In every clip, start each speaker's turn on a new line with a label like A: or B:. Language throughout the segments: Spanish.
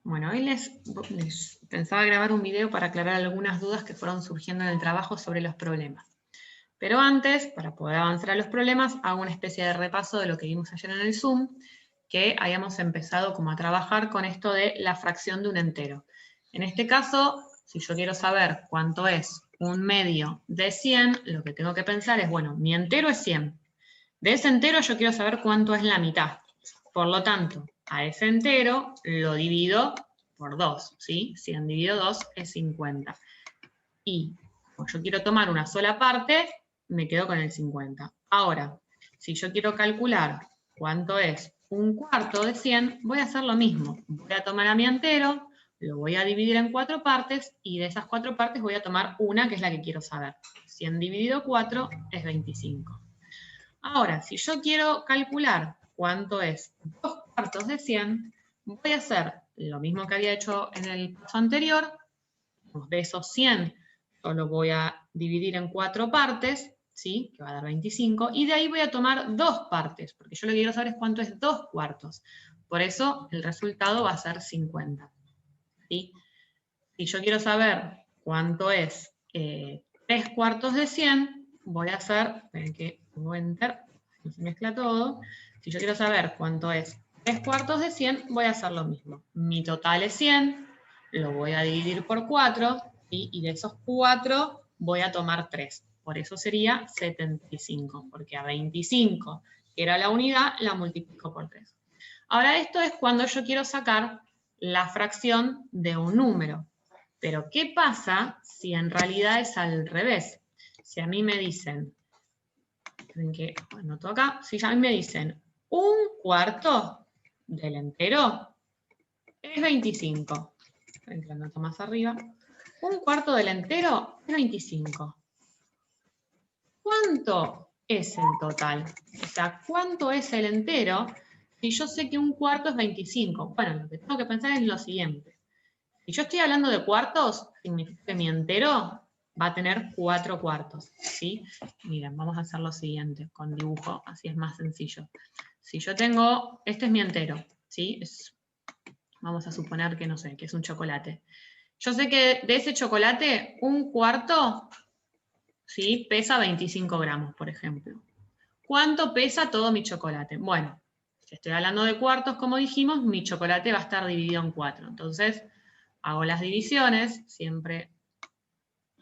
A: Bueno, hoy les pensaba grabar un video para aclarar algunas dudas que fueron surgiendo en el trabajo sobre los problemas. Pero antes, para poder avanzar a los problemas, hago una especie de repaso de lo que vimos ayer en el Zoom, que habíamos empezado como a trabajar con esto de la fracción de un entero. En este caso, si yo quiero saber cuánto es un medio de 100, lo que tengo que pensar es, bueno, mi entero es 100. De ese entero yo quiero saber cuánto es la mitad. Por lo tanto, a ese entero lo divido por 2, ¿sí? 100 dividido 2 es 50. Y como yo quiero tomar una sola parte, me quedo con el 50. Ahora, si yo quiero calcular cuánto es un cuarto de 100, voy a hacer lo mismo. Voy a tomar a mi entero, lo voy a dividir en 4 partes, y de esas 4 partes voy a tomar una, que es la que quiero saber. 100 dividido 4 es 25. Ahora, si yo quiero calcular cuánto es 2 cuartos de 100, voy a hacer lo mismo que había hecho en el paso anterior. De esos 100, solo voy a dividir en 4 partes, ¿sí? Que va a dar 25, y de ahí voy a tomar 2 partes, porque yo lo que quiero saber es cuánto es 2 cuartos. Por eso el resultado va a ser 50. ¿Sí? Si yo quiero saber cuánto es 3 cuartos de 100, voy a hacer, esperen que pongo enter, no se mezcla todo. Si yo quiero saber cuánto es 3 cuartos de 100, voy a hacer lo mismo. Mi total es 100, lo voy a dividir por 4, ¿sí? Y de esos 4 voy a tomar 3. Por eso sería 75, porque a 25, que era la unidad, la multiplico por 3. Ahora esto es cuando yo quiero sacar la fracción de un número. Pero ¿qué pasa si en realidad es al revés? Si a mí me dicen, que anoto acá, si a mí me dicen un cuarto del entero es 25. Lo anoto más arriba. Un cuarto del entero es 25. ¿Cuánto es el total? O sea, ¿cuánto es el entero si yo sé que un cuarto es 25? Bueno, lo que tengo que pensar es lo siguiente. Si yo estoy hablando de cuartos, significa que mi entero va a tener 4 cuartos, ¿sí? Miren, vamos a hacer lo siguiente con dibujo, así es más sencillo. Si yo tengo, este es mi entero, ¿sí? Vamos a suponer que, no sé, que es un chocolate. Yo sé que de ese chocolate, un cuarto, ¿sí? Pesa 25 gramos, por ejemplo. ¿Cuánto pesa todo mi chocolate? Bueno, si estoy hablando de cuartos, como dijimos, mi chocolate va a estar dividido en 4. Entonces, hago las divisiones, siempre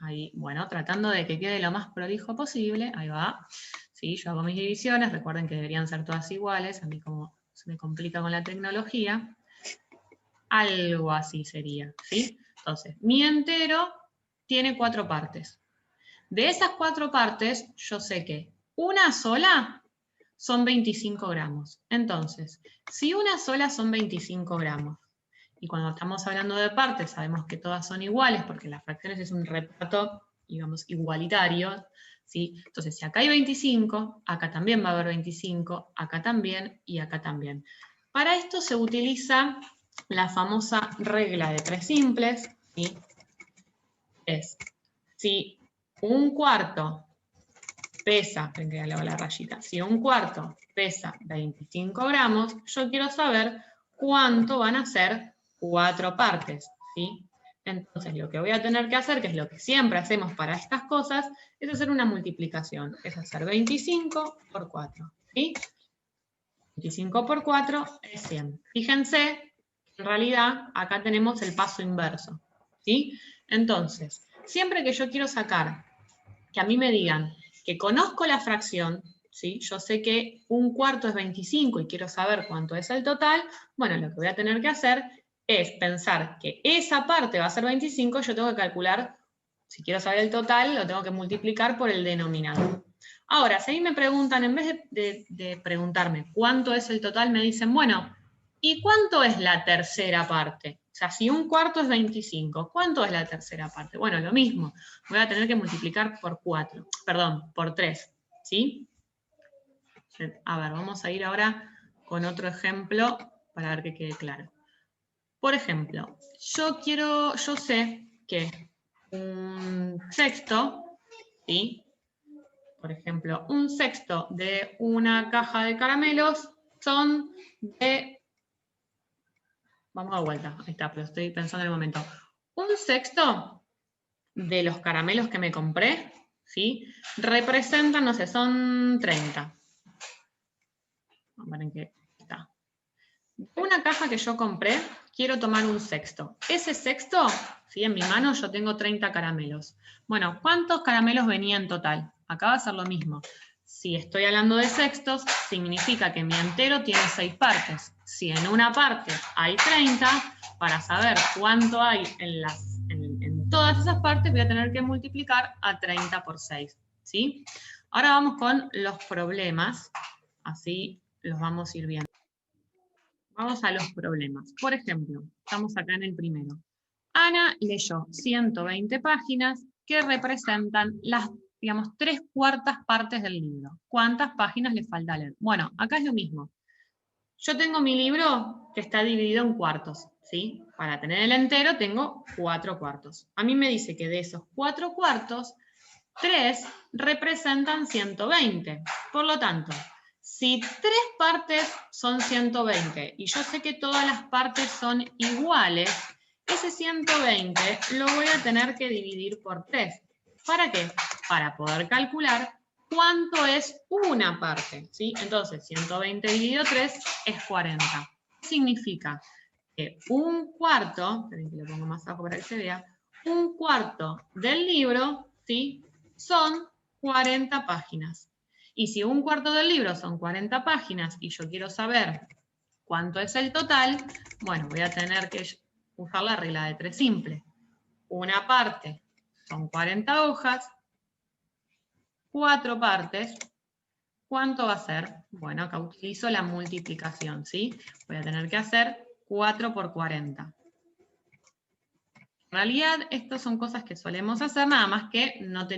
A: ahí, bueno, tratando de que quede lo más prolijo posible, ahí va. Sí, yo hago mis divisiones, recuerden que deberían ser todas iguales, a mí como se me complica con la tecnología, algo así sería, ¿sí? Entonces, mi entero tiene 4 partes. De esas 4 partes, yo sé que una sola son 25 gramos. Entonces, si una sola son 25 gramos, y cuando estamos hablando de partes sabemos que todas son iguales porque las fracciones es un reparto, digamos, igualitario, ¿sí? Entonces, si acá hay 25, acá también va a haber 25, acá también y acá también. Para esto se utiliza la famosa regla de 3 simples, ¿sí? Es, si un cuarto pesa, que le hago la rayita, si un cuarto pesa 25 gramos, yo quiero saber cuánto van a ser 4 partes, ¿sí? Entonces lo que voy a tener que hacer, que es lo que siempre hacemos para estas cosas, es hacer una multiplicación, es hacer 25 por 4, ¿sí? 25 por 4 es 100. Fíjense, en realidad acá tenemos el paso inverso, ¿sí? Entonces, siempre que yo quiero sacar, que a mí me digan que conozco la fracción, ¿sí? Yo sé que un cuarto es 25 y quiero saber cuánto es el total, bueno, lo que voy a tener que hacer es pensar que esa parte va a ser 25, yo tengo que calcular, si quiero saber el total, lo tengo que multiplicar por el denominador. Ahora, si a mí me preguntan, en vez de preguntarme cuánto es el total, me dicen, bueno, ¿y cuánto es la tercera parte? O sea, si un cuarto es 25, ¿cuánto es la tercera parte? Bueno, lo mismo, voy a tener que multiplicar por 4, perdón, por 3, ¿sí? A ver, vamos a ir ahora con otro ejemplo para ver que quede claro. Por ejemplo, yo sé que un sexto, ¿sí? Por ejemplo, un sexto de una caja de caramelos son de Vamos de vuelta. Ahí está, pero estoy pensando en el momento. 1/6 de los caramelos que me compré, ¿sí? Representan, no sé, son 30. Vamos a ver en qué está. De una caja que yo compré, quiero tomar 1/6. Ese sexto, ¿sí? En mi mano yo tengo 30 caramelos. Bueno, ¿cuántos caramelos venía en total? Acá va a ser lo mismo. Si estoy hablando de sextos, significa que mi entero tiene 6 partes. Si en una parte hay 30, para saber cuánto hay en todas esas partes, voy a tener que multiplicar a 30 por 6. ¿Sí? Ahora vamos con los problemas. Así los vamos a ir viendo. Vamos a los problemas. Por ejemplo, estamos acá en el primero. Ana leyó 120 páginas que representan las, digamos, 3/4 partes del libro. ¿Cuántas páginas le falta leer? Bueno, acá es lo mismo. Yo tengo mi libro que está dividido en cuartos, ¿sí? Para tener el entero tengo 4 cuartos. A mí me dice que de esos 4 cuartos, 3 representan 120. Por lo tanto, si 3 partes son 120 y yo sé que todas las partes son iguales, ese 120 lo voy a tener que dividir por 3. ¿Para qué? Para poder calcular cuánto es una parte, ¿sí? Entonces, 120 dividido 3 es 40. Significa que 1/4, esperen que lo pongo más abajo para que se vea, 1/4 del libro, ¿sí? Son 40 páginas. Y si 1/4 del libro son 40 páginas y yo quiero saber cuánto es el total, bueno, voy a tener que usar la regla de 3 simple. Una parte son 40 hojas, 4 partes. ¿Cuánto va a ser? Bueno, acá utilizo la multiplicación, ¿sí? Voy a tener que hacer 4 por 40. En realidad, estas son cosas que solemos hacer, nada más que no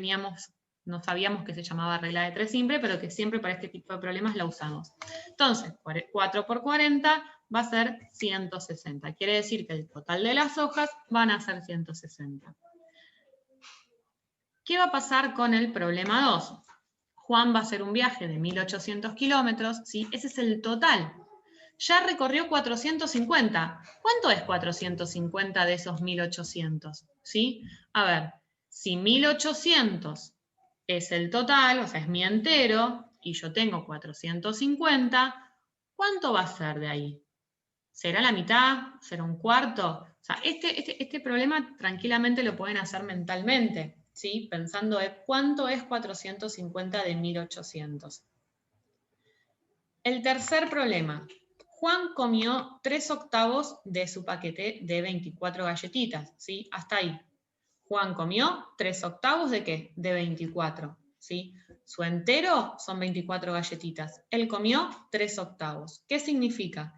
A: sabíamos que se llamaba regla de 3 simple, pero que siempre para este tipo de problemas la usamos. Entonces, 4 por 40 va a ser 160. Quiere decir que el total de las hojas van a ser 160. ¿Qué va a pasar con el problema 2? Juan va a hacer un viaje de 1800 kilómetros, ¿sí? Ese es el total. Ya recorrió 450. ¿Cuánto es 450 de esos 1800? ¿Sí? A ver, si 1800 es el total, o sea, es mi entero, y yo tengo 450, ¿cuánto va a ser de ahí? ¿Será la mitad? ¿Será un cuarto? O sea, este problema tranquilamente lo pueden hacer mentalmente, ¿sí? Pensando en cuánto es 450 de 1800. El tercer problema. Juan comió 3/8 de su paquete de 24 galletitas, ¿sí? Hasta ahí. Juan comió 3/8 ¿de qué? De 24, ¿sí? Su entero son 24 galletitas. Él comió 3/8. ¿Qué significa?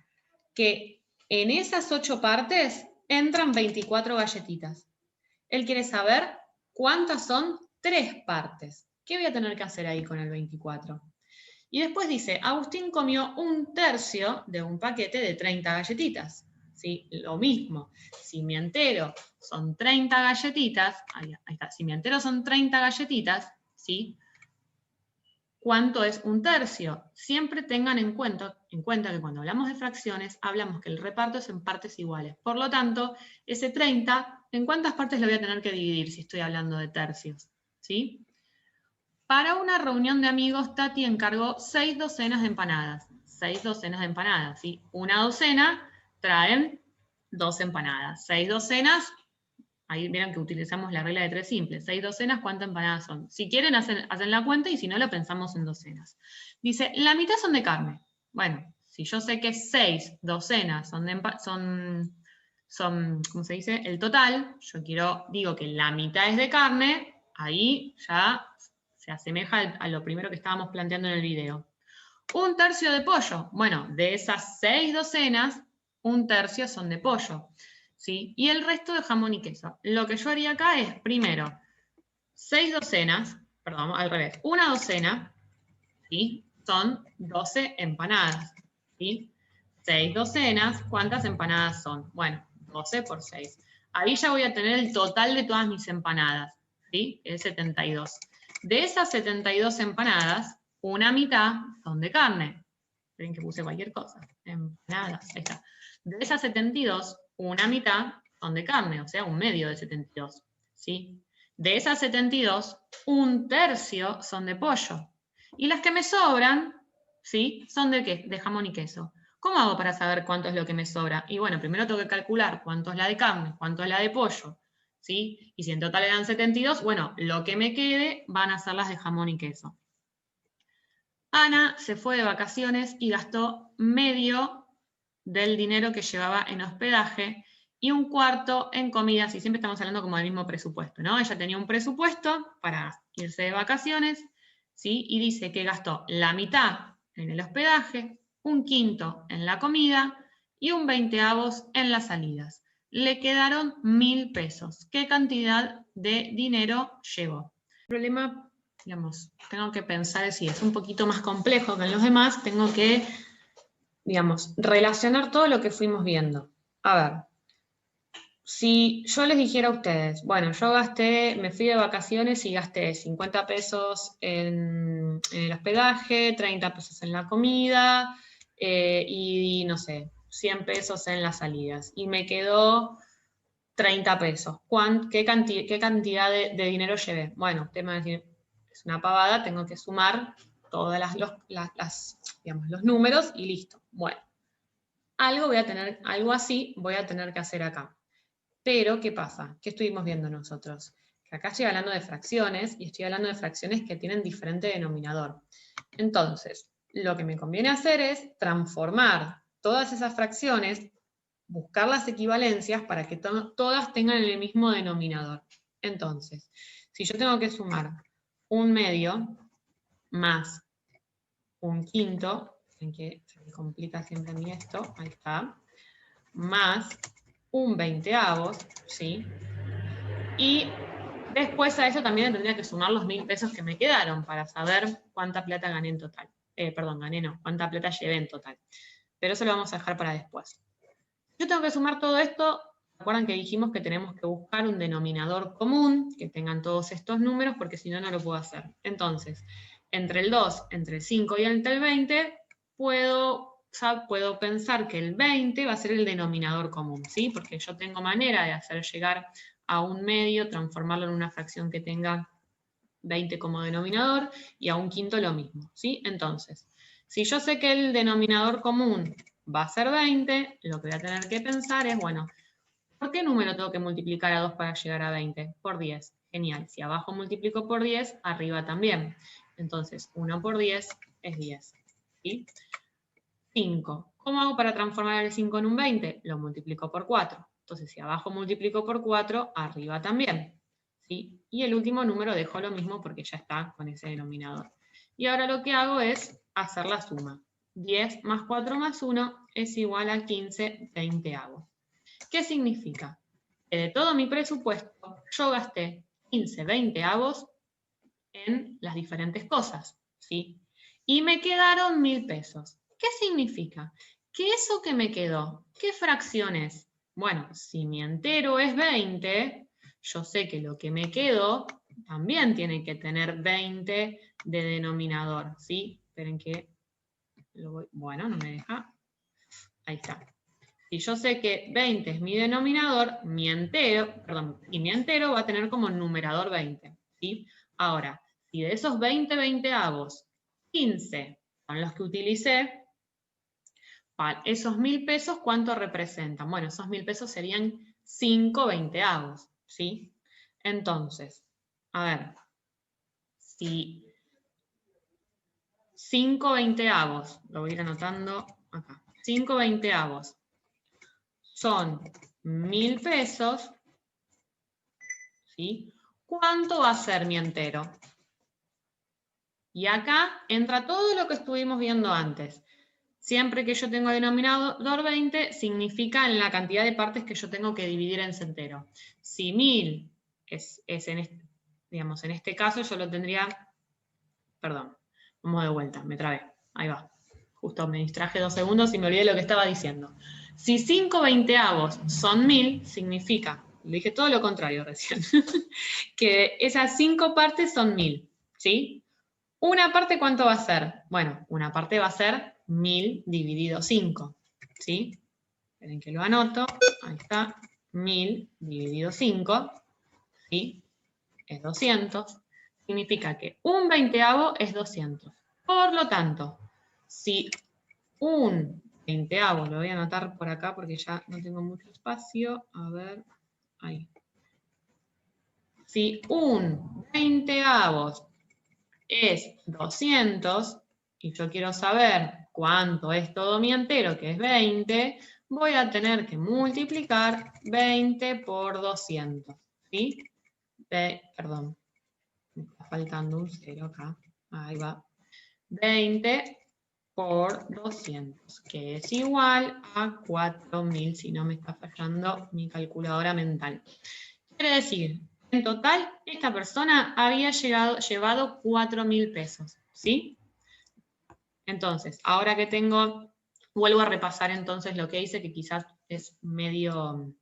A: Que en esas 8 partes entran 24 galletitas. Él quiere saber cuántas son 3 partes. ¿Qué voy a tener que hacer ahí con el 24? Y después dice, Agustín comió 1/3 de un paquete de 30 galletitas. ¿Sí? Lo mismo, si mi entero son 30 galletitas, ahí está, si mi entero son 30 galletitas, ¿sí? ¿Cuánto es 1/3? Siempre tengan en cuenta que cuando hablamos de fracciones, hablamos que el reparto es en partes iguales. Por lo tanto, ese 30, ¿en cuántas partes lo voy a tener que dividir si estoy hablando de tercios? ¿Sí? Para una reunión de amigos, Tati encargó 6 docenas de empanadas. 6 docenas de empanadas, ¿sí? Una docena traen 2 empanadas. 6 docenas, ahí vieron que utilizamos la regla de 3 simples. 6 docenas, ¿cuántas empanadas son? Si quieren, hacen la cuenta y si no, lo pensamos en docenas. Dice, la mitad son de carne. Bueno, si yo sé que 6 docenas son, ¿cómo se dice? El total, digo que la mitad es de carne, ahí ya se asemeja a lo primero que estábamos planteando en el video. 1/3 de pollo. Bueno, de esas 6 docenas, 1/3 son de pollo, ¿sí? Y el resto de jamón y queso. Lo que yo haría acá es, primero, 6 docenas, perdón, al revés, una docena, ¿sí? Son 12 empanadas, ¿sí? 6 docenas, ¿cuántas empanadas son? Bueno, 12 por 6. Ahí ya voy a tener el total de todas mis empanadas, ¿sí? Es 72. De esas 72 empanadas, una mitad son de carne. Ven que puse cualquier cosa. Empanadas, ahí está. De esas 72, una mitad son de carne, o sea, un medio de 72, ¿sí? De esas 72, un tercio son de pollo. Y las que me sobran, ¿sí? Son de ¿qué? De jamón y queso. ¿Cómo hago para saber cuánto es lo que me sobra? Y bueno, primero tengo que calcular cuánto es la de carne, cuánto es la de pollo, ¿sí? Y si en total eran 72, bueno, lo que me quede van a ser las de jamón y queso. Ana se fue de vacaciones y gastó medio del dinero que llevaba en hospedaje y un cuarto en comidas, y siempre estamos hablando como del mismo presupuesto, ¿no? Ella tenía un presupuesto para irse de vacaciones, ¿sí? Y dice que gastó la mitad en el hospedaje, un quinto en la comida y un 20avos en las salidas. Le quedaron 1.000 pesos. ¿Qué cantidad de dinero llevó? El problema, digamos, tengo que pensar si es un poquito más complejo que en los demás, tengo que, digamos, relacionar todo lo que fuimos viendo. A ver, si yo les dijera a ustedes, bueno, yo me fui de vacaciones y gasté 50 pesos en el hospedaje, 30 pesos en la comida y, no sé, 100 pesos en las salidas. Y me quedó 30 pesos. ¿Qué cantidad de dinero llevé? Bueno, usted me va a decir, es una pavada, tengo que sumar todos digamos, los números y listo. Bueno, algo así voy a tener que hacer acá. Pero, ¿qué pasa? ¿Qué estuvimos viendo nosotros? Que acá estoy hablando de fracciones y estoy hablando de fracciones que tienen diferente denominador. Entonces, lo que me conviene hacer es transformar todas esas fracciones, buscar las equivalencias para que todas tengan el mismo denominador. Entonces, si yo tengo que sumar un medio más un quinto, en que se me complica siempre a mí esto, ahí está, más un 20avos, ¿sí? Y después a eso también tendría que sumar los 1.000 pesos que me quedaron para saber cuánta plata gané en total. Cuánta plata llevé en total. Pero eso lo vamos a dejar para después. Yo tengo que sumar todo esto. Recuerdan que dijimos que tenemos que buscar un denominador común, que tengan todos estos números, porque si no, no lo puedo hacer. Entonces, entre el 2, entre el 5 y entre el 20, puedo pensar que el 20 va a ser el denominador común, ¿sí? Porque yo tengo manera de hacer llegar a un medio, transformarlo en una fracción que tenga 20 como denominador, y a un quinto lo mismo, ¿sí? Entonces, si yo sé que el denominador común va a ser 20, lo que voy a tener que pensar es, bueno, ¿por qué número tengo que multiplicar a 2 para llegar a 20? Por 10. Genial. Si abajo multiplico por 10, arriba también. Entonces, 1 por 10 es 10. ¿Sí? 5. ¿Cómo hago para transformar el 5 en un 20? Lo multiplico por 4. Entonces, si abajo multiplico por 4, arriba también. ¿Sí? Y el último número dejo lo mismo porque ya está con ese denominador. Y ahora lo que hago es hacer la suma. 10 más 4 más 1 es igual a 15 veinteavos. ¿Qué significa? Que de todo mi presupuesto yo gasté 15 veinteavos en las diferentes cosas, ¿sí? Y me quedaron 1.000 pesos. ¿Qué significa? Que eso que me quedó, ¿qué fracción es? Bueno, si mi entero es 20, yo sé que lo que me quedó también tiene que tener 20 de denominador, ¿sí? Esperen que bueno, no me deja. Ahí está. Si yo sé que 20 es mi denominador, mi entero va a tener como numerador 20, ¿sí? Ahora, si de esos 20 veinteavos, 15 son los que utilicé, esos 1.000 pesos, ¿cuánto representan? Bueno, esos 1.000 pesos serían 5 veinteavos, ¿sí? Entonces, a ver, si 5 veinteavos, lo voy a ir anotando acá, 5 veinteavos son 1.000 pesos, ¿sí? ¿Cuánto va a ser mi entero? Y acá entra todo lo que estuvimos viendo antes. Siempre que yo tengo denominador 20, significa en la cantidad de partes que yo tengo que dividir en ese entero. Si 1.000 es digamos, en este caso yo lo tendría, perdón, vamos de vuelta, me trabé, ahí va. Justo me distraje 2 segundos y me olvidé lo que estaba diciendo. Si 5 veinteavos son 1.000, significa, le dije todo lo contrario recién, que esas 5 partes son 1.000, ¿sí? ¿Una parte cuánto va a ser? Bueno, una parte va a ser 1.000 dividido 5, ¿sí? esperen que lo anoto, ahí está, 1000 dividido 5, ¿sí? Es 200, significa que un 20avo es 200. Por lo tanto, si un 20avo, lo voy a anotar por acá porque ya no tengo mucho espacio, a ver, ahí. Si un 20avo es 200, y yo quiero saber cuánto es todo mi entero, que es 20, voy a tener que multiplicar 20 por 200, ¿sí? Perdón, me está faltando un 0 acá, ahí va. 20 por 200, que es igual a 4000, si no me está fallando mi calculadora mental. Quiere decir, en total, esta persona había llevado 4000 pesos, ¿sí? Entonces, ahora que tengo, vuelvo a repasar entonces lo que hice, que quizás es medio,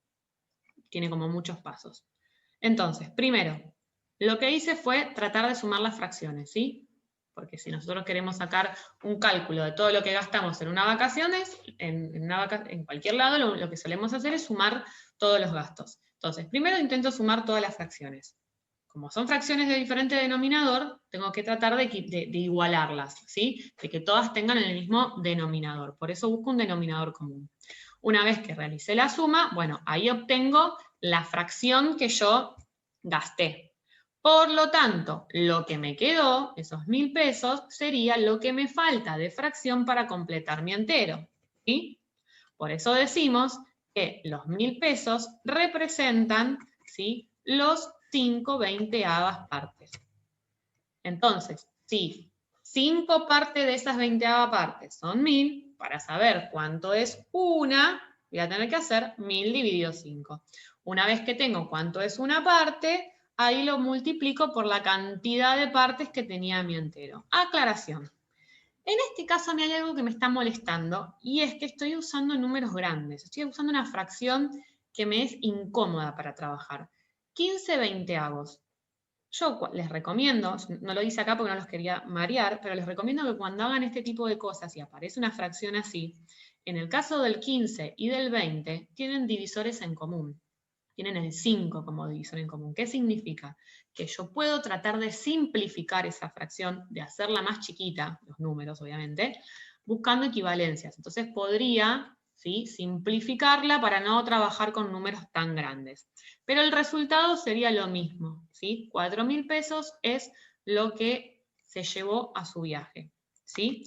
A: tiene como muchos pasos. Entonces, primero, lo que hice fue tratar de sumar las fracciones, ¿sí? Porque si nosotros queremos sacar un cálculo de todo lo que gastamos en una vacaciones, en cualquier lado, lo que solemos hacer es sumar todos los gastos. Entonces, primero intento sumar todas las fracciones. Como son fracciones de diferente denominador, tengo que tratar de igualarlas, ¿sí? De que todas tengan el mismo denominador. Por eso busco un denominador común. Una vez que realicé la suma, bueno, ahí obtengo la fracción que yo gasté. Por lo tanto, lo que me quedó, esos 1000 pesos, sería lo que me falta de fracción para completar mi entero, ¿sí? Por eso decimos que los 1000 pesos representan, ¿sí?, los 5 20avas partes. Entonces, si 5 partes de esas 20avas partes son 1000, para saber cuánto es una, voy a tener que hacer 1000 dividido 5. Una vez que tengo cuánto es una parte, ahí lo multiplico por la cantidad de partes que tenía mi entero. Aclaración. En este caso a mí hay algo que me está molestando y es que estoy usando números grandes. Estoy usando una fracción que me es incómoda para trabajar. 15 20avos. Yo les recomiendo, no lo hice acá porque no los quería marear, pero les recomiendo que cuando hagan este tipo de cosas y aparece una fracción así, en el caso del 15 y del 20, tienen divisores en común. Tienen el 5 como divisor en común. ¿Qué significa? Que yo puedo tratar de simplificar esa fracción, de hacerla más chiquita, los números obviamente, buscando equivalencias. Entonces podría, ¿sí?, simplificarla para no trabajar con números tan grandes. Pero el resultado sería lo mismo, ¿sí? 4000 pesos es lo que se llevó a su viaje, ¿sí?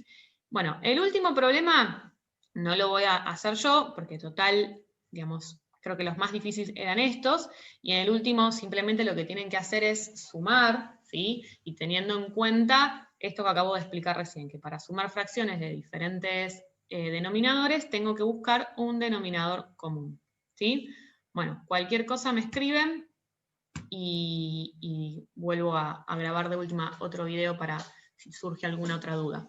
A: Bueno, el último problema no lo voy a hacer yo, porque total, digamos, creo que los más difíciles eran estos, y en el último simplemente lo que tienen que hacer es sumar, ¿sí? Y teniendo en cuenta esto que acabo de explicar recién, que para sumar fracciones de diferentes denominadores tengo que buscar un denominador común, ¿sí? Bueno, cualquier cosa me escriben y vuelvo a grabar de última otro video para si surge alguna otra duda.